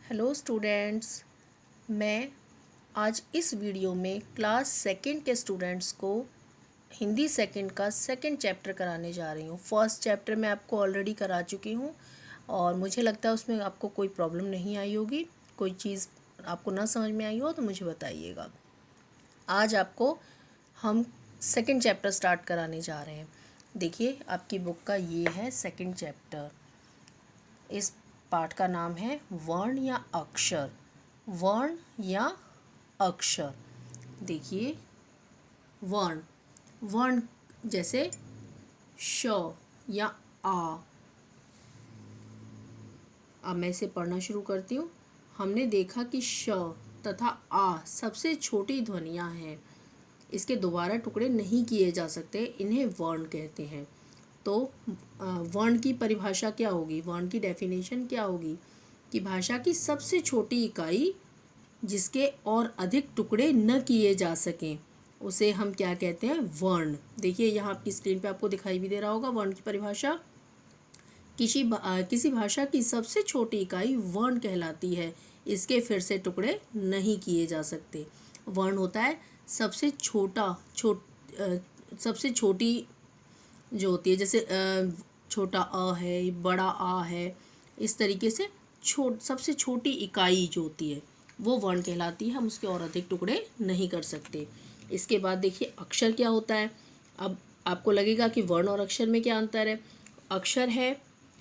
Hello students, मैं आज इस वीडियो में क्लास सेकंड के स्टूडेंट्स को हिंदी सेकंड का सेकंड चैप्टर कराने जा रही हूँ। फर्स्ट चैप्टर मैं आपको ऑलरेडी करा चुकी हूँ और मुझे लगता है उसमें आपको कोई प्रॉब्लम नहीं आई होगी। कोई चीज़ आपको ना समझ में आई हो तो मुझे बताइएगा। आज आपको हम सेकंड चैप्टर स्टार्ट कराने जा रहे हैं। देखिए, आपकी बुक का ये है सेकंड चैप्टर। इस पाठ का नाम है वर्ण या अक्षर। वर्ण या अक्षर। देखिए, वर्ण वर्ण जैसे श या आ। अब मैं इसे पढ़ना शुरू करती हूँ। हमने देखा कि श तथा आ सबसे छोटी ध्वनियाँ हैं। इसके दोबारा टुकड़े नहीं किए जा सकते, इन्हें वर्ण कहते हैं। तो वर्ण की परिभाषा क्या होगी, वर्ण की डेफिनेशन क्या होगी कि भाषा की सबसे छोटी इकाई जिसके और अधिक टुकड़े न किए जा सकें उसे हम क्या कहते हैं, वर्ण। देखिए, यहाँ आपकी स्क्रीन पे आपको दिखाई भी दे रहा होगा वर्ण की परिभाषा। किसी भाषा की सबसे छोटी इकाई वर्ण कहलाती है। इसके फिर से टुकड़े नहीं किए जा सकते। वर्ण होता है सबसे सबसे छोटी जो होती है, जैसे छोटा अ है, बड़ा आ है, इस तरीके से सबसे छोटी इकाई जो होती है वो वर्ण कहलाती है। हम उसके और अधिक टुकड़े नहीं कर सकते। इसके बाद देखिए, अक्षर क्या होता है। अब आपको लगेगा कि वर्ण और अक्षर में क्या अंतर है।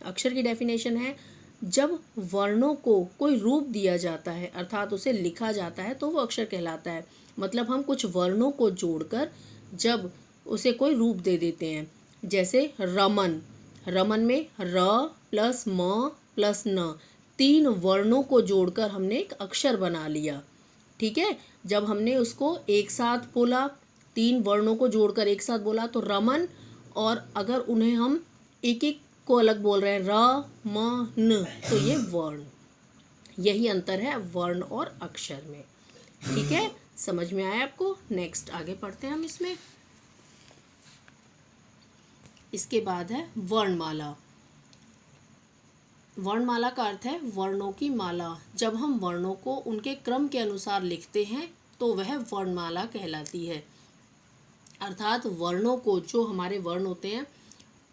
अक्षर की डेफिनेशन है, जब वर्णों को कोई रूप दिया जाता है अर्थात उसे लिखा जाता है तो वो अक्षर कहलाता है। मतलब हम कुछ वर्णों को जोड़कर जब उसे कोई रूप दे देते हैं, जैसे रमन। रमन में र प्लस म प्लस न, 3 वर्णों को जोड़कर हमने एक अक्षर बना लिया। ठीक है, जब हमने उसको एक साथ बोला, 3 वर्णों को जोड़कर एक साथ बोला तो रमन। और अगर उन्हें हम एक एक को अलग बोल रहे हैं, र म न, तो ये वर्ण। यही अंतर है वर्ण और अक्षर में। ठीक है, समझ में आया आपको। नेक्स्ट आगे पढ़ते हैं हम इसमें। इसके बाद है वर्णमाला। वर्णमाला का अर्थ है वर्णों की माला। जब हम वर्णों को उनके क्रम के अनुसार लिखते हैं तो वह वर्णमाला कहलाती है। अर्थात वर्णों को, जो हमारे वर्ण होते हैं,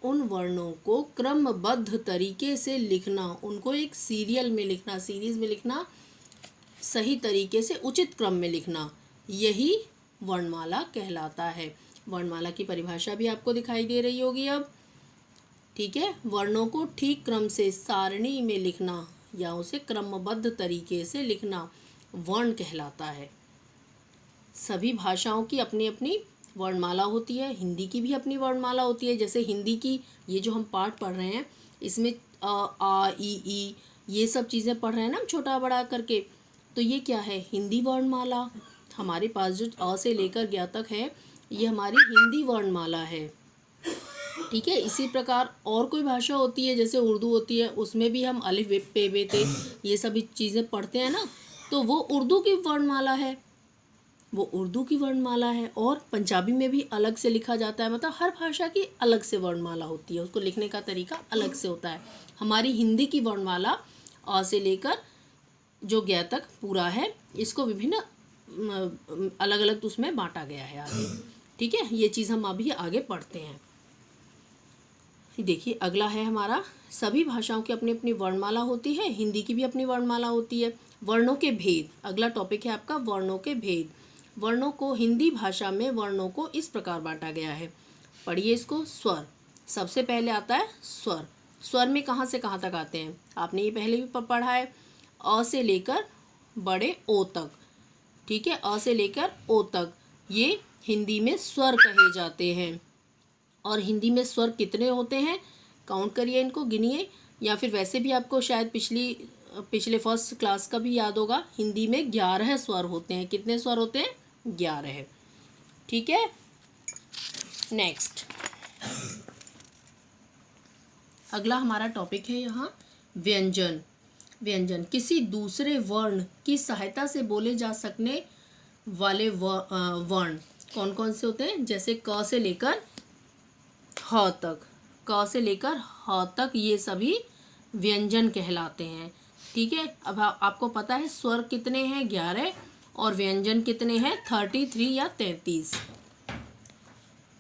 उन वर्णों को क्रमबद्ध तरीके से लिखना, उनको एक सीरियल में लिखना, सीरीज में लिखना, सही तरीके से उचित क्रम में लिखना, यही वर्णमाला कहलाता है। वर्णमाला की परिभाषा भी आपको दिखाई दे रही होगी अब। ठीक है, वर्णों को ठीक क्रम से सारणी में लिखना या उसे क्रमबद्ध तरीके से लिखना वर्ण कहलाता है। सभी भाषाओं की अपनी अपनी वर्णमाला होती है। हिंदी की भी अपनी वर्णमाला होती है। जैसे हिंदी की ये जो हम पाठ पढ़ रहे हैं, इसमें आ ई ये सब चीज़ें पढ़ रहे हैं ना हम, छोटा बड़ा करके, तो ये क्या है, हिंदी वर्णमाला। हमारे पास जो अ से लेकर ज्ञ तक है, ये हमारी हिंदी वर्णमाला है। ठीक है, इसी प्रकार और कोई भाषा होती है, जैसे उर्दू होती है, उसमें भी हम अलिफ पे बे ते ये सभी चीज़ें पढ़ते हैं ना, तो वो उर्दू की वर्णमाला है, वो उर्दू की वर्णमाला है। और पंजाबी में भी अलग से लिखा जाता है। मतलब हर भाषा की अलग से वर्णमाला होती है, उसको लिखने का तरीका अलग से होता है। हमारी हिंदी की वर्णमाला अ से लेकर जो ज्ञ तक पूरा है, इसको विभिन्न अलग अलग उसमें बांटा गया है आगे। ठीक है, ये चीज़ हम अभी आगे पढ़ते हैं। देखिए, अगला है हमारा, सभी भाषाओं की अपनी अपनी वर्णमाला होती है। हिंदी की भी अपनी वर्णमाला होती है। वर्णों के भेद, अगला टॉपिक है आपका वर्णों के भेद। वर्णों को हिंदी भाषा में वर्णों को इस प्रकार बांटा गया है। पढ़िए इसको। स्वर, सबसे पहले आता है स्वर। स्वर में कहाँ से कहाँ तक आते हैं, आपने ये पहले भी पढ़ा है, अ से लेकर बड़े ओ तक। ठीक है, अ से लेकर ओ तक ये हिंदी में स्वर कहे जाते हैं। और हिंदी में स्वर कितने होते हैं, काउंट करिए, इनको गिनिए, या फिर वैसे भी आपको शायद पिछले फर्स्ट क्लास का भी याद होगा। हिंदी में 11 स्वर होते हैं। कितने स्वर होते हैं, 11। ठीक है, नेक्स्ट अगला हमारा टॉपिक है यहाँ व्यंजन। व्यंजन किसी दूसरे वर्ण की सहायता से बोले जा सकने वाले वर्ण कौन कौन से होते हैं, जैसे क से लेकर ह तक। क से लेकर ह तक ये सभी व्यंजन कहलाते हैं। ठीक है। अब आपको पता है स्वर कितने हैं, 11, और व्यंजन कितने हैं, 33 या 33।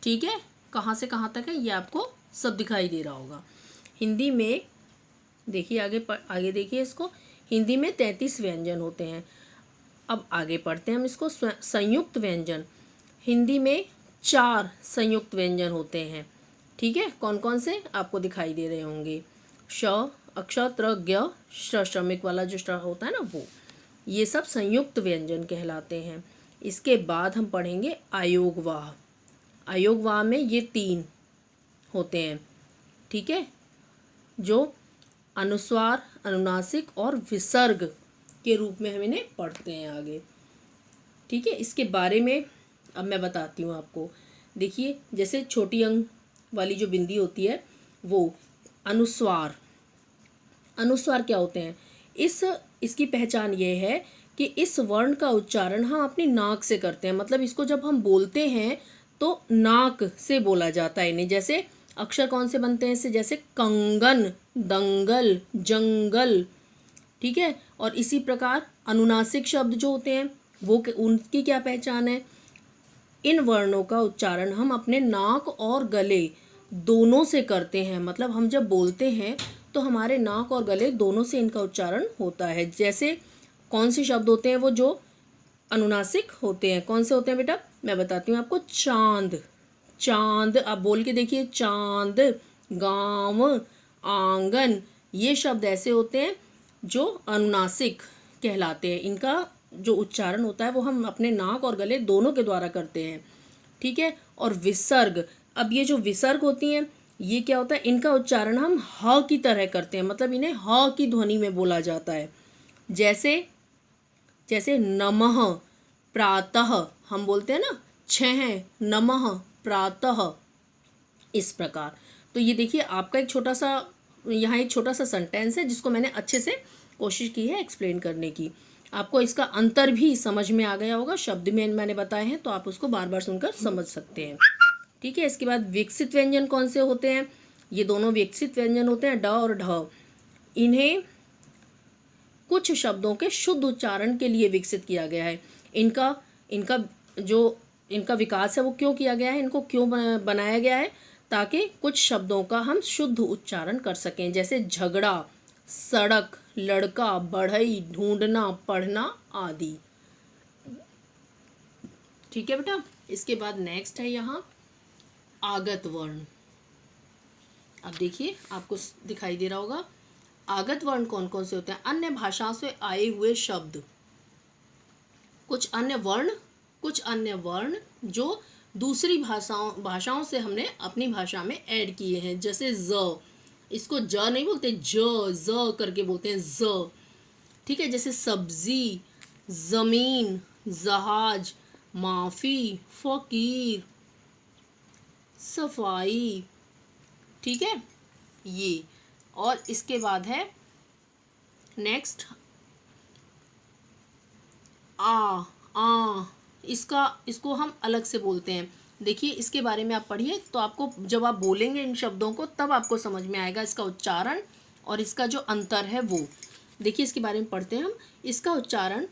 ठीक है, कहाँ से कहाँ तक है ये आपको सब दिखाई दे रहा होगा। हिंदी में देखिए, आगे देखिए इसको, हिंदी में 33 व्यंजन होते हैं। अब आगे पढ़ते हैं हम इसको। संयुक्त व्यंजन, हिंदी में 4 संयुक्त व्यंजन होते हैं। ठीक है, कौन कौन से आपको दिखाई दे रहे होंगे। श, अक्ष, त्र, ज्ञ, श्रमिक वाला जो श होता है ना वो, ये सब संयुक्त व्यंजन कहलाते हैं। इसके बाद हम पढ़ेंगे आयोगवाह। आयोगवाह में ये 3 होते हैं। ठीक है, जो अनुस्वार, अनुनासिक और विसर्ग के रूप में हम इन्हें पढ़ते हैं आगे। ठीक है, इसके बारे में अब मैं बताती हूँ आपको। देखिए, जैसे छोटी अंक वाली जो बिंदी होती है वो अनुस्वार। अनुस्वार क्या होते हैं, इसकी पहचान ये है कि इस वर्ण का उच्चारण हम अपनी नाक से करते हैं। मतलब इसको जब हम बोलते हैं तो नाक से बोला जाता है इन्हें। जैसे अक्षर कौन से बनते हैं इससे, जैसे कंगन, दंगल, जंगल। ठीक है, और इसी प्रकार अनुनासिक शब्द जो होते हैं वो उनकी क्या पहचान है, इन वर्णों का उच्चारण हम अपने नाक और गले दोनों से करते हैं। मतलब हम जब बोलते हैं तो हमारे नाक और गले दोनों से इनका उच्चारण होता है। जैसे कौन से शब्द होते हैं वो जो अनुनासिक होते हैं, कौन से होते हैं बेटा, मैं बताती हूँ आपको। चांद, चांद, आप बोल के देखिए, चांद, गांव, आंगन, ये शब्द ऐसे होते हैं जो अनुनासिक कहलाते हैं। इनका जो उच्चारण होता है वो हम अपने नाक और गले दोनों के द्वारा करते हैं। ठीक है, और विसर्ग, अब ये जो विसर्ग होती हैं ये क्या होता है, इनका उच्चारण हम ह की तरह करते हैं। मतलब इन्हें ह की ध्वनि में बोला जाता है। जैसे नमः, प्रातः, हम बोलते हैं ना, छः, नमः, प्रातः, इस प्रकार। तो ये देखिए आपका एक छोटा सा, यहाँ एक छोटा सा सेंटेंस है जिसको मैंने अच्छे से कोशिश की है एक्सप्लेन करने की। आपको इसका अंतर भी समझ में आ गया होगा, शब्द में मैंने बताए हैं तो आप उसको बार बार सुनकर समझ सकते हैं। ठीक है, इसके बाद विकसित व्यंजन कौन से होते हैं, ये दोनों विकसित व्यंजन होते हैं, ड और ढ। इन्हें कुछ शब्दों के शुद्ध उच्चारण के लिए विकसित किया गया है। इनका विकास है वो क्यों किया गया है, इनको क्यों बनाया गया है, ताकि कुछ शब्दों का हम शुद्ध उच्चारण कर सकें। जैसे झगड़ा, सड़क, लड़का, बढ़ई, ढूंढना, पढ़ना आदि। ठीक है बेटा, इसके बाद नेक्स्ट है यहाँ आगत वर्ण। अब देखिए आपको दिखाई दे रहा होगा आगत वर्ण कौन कौन से होते हैं। अन्य भाषाओं से आए हुए शब्द, कुछ अन्य वर्ण जो दूसरी भाषाओं से हमने अपनी भाषा में ऐड किए हैं। जैसे ज, इसको ज नहीं बोलते, ज करके बोलते हैं, ज। ठीक है, जैसे सब्जी, जमीन, जहाज, माफी, फकीर, सफाई। ठीक है, ये। और इसके बाद है नेक्स्ट इसको हम अलग से बोलते हैं। देखिए इसके बारे में आप पढ़िए तो आपको, जब आप बोलेंगे इन शब्दों को तब आपको समझ में आएगा इसका उच्चारण और इसका जो अंतर है वो। देखिए इसके बारे में पढ़ते हैं हम। इसका उच्चारण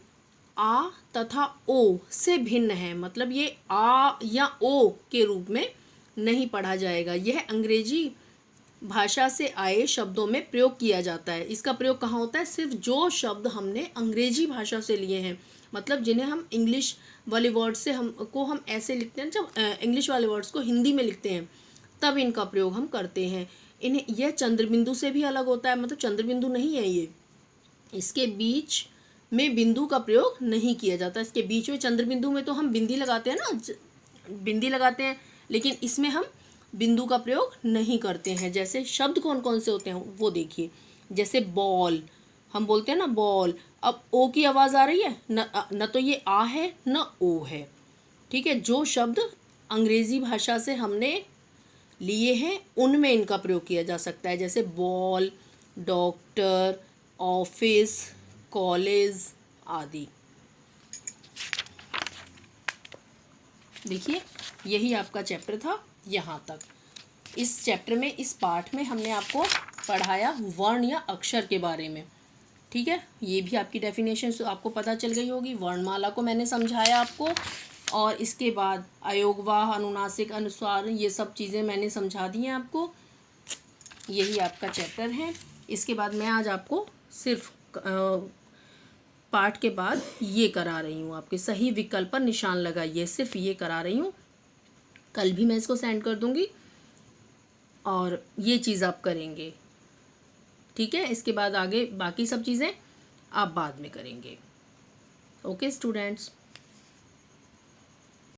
आ तथा ओ से भिन्न है। मतलब ये आ या ओ के रूप में नहीं पढ़ा जाएगा। यह अंग्रेजी भाषा से आए शब्दों में प्रयोग किया जाता है। इसका प्रयोग कहाँ होता है, सिर्फ जो शब्द हमने अंग्रेजी भाषा से लिए हैं, मतलब जिन्हें हम इंग्लिश वाले वर्ड्स से हम ऐसे लिखते हैं, जब इंग्लिश वाले वर्ड्स को हिंदी में लिखते हैं तब इनका प्रयोग हम करते हैं। यह चंद्रबिंदु से भी अलग होता है। मतलब चंद्रबिंदु नहीं है ये, इसके बीच में बिंदु का प्रयोग नहीं किया जाता। इसके बीच में, चंद्रबिंदु में तो हम बिंदी लगाते हैं ना, बिंदी लगाते हैं, लेकिन इसमें हम बिंदु का प्रयोग नहीं करते हैं। जैसे शब्द कौन कौन से होते हैं वो देखिए। जैसे बॉल, हम बोलते हैं ना बॉल, अब ओ की आवाज़ आ रही है न तो ये आ है न ओ है। ठीक है, जो शब्द अंग्रेज़ी भाषा से हमने लिए हैं उनमें इनका प्रयोग किया जा सकता है। जैसे बॉल, डॉक्टर, ऑफिस, कॉलेज आदि। देखिए यही आपका चैप्टर था यहाँ तक। इस चैप्टर में, इस पाठ में हमने आपको पढ़ाया वर्ण या अक्षर के बारे में। ठीक है, ये भी आपकी डेफिनेशन आपको पता चल गई होगी। वर्णमाला को मैंने समझाया आपको, और इसके बाद अयोगवाह, अनुनासिक, अनुस्वार, ये सब चीज़ें मैंने समझा दी हैं आपको। यही आपका चैप्टर है। इसके बाद मैं आज आपको सिर्फ पाठ के बाद ये करा रही हूँ, आपके सही विकल्प पर निशान लगाइए, सिर्फ ये करा रही हूँ। कल भी मैं इसको सेंड कर दूँगी और ये चीज़ आप करेंगे, ठीक है। इसके बाद आगे बाकी सब चीज़ें आप बाद में करेंगे। Okay students.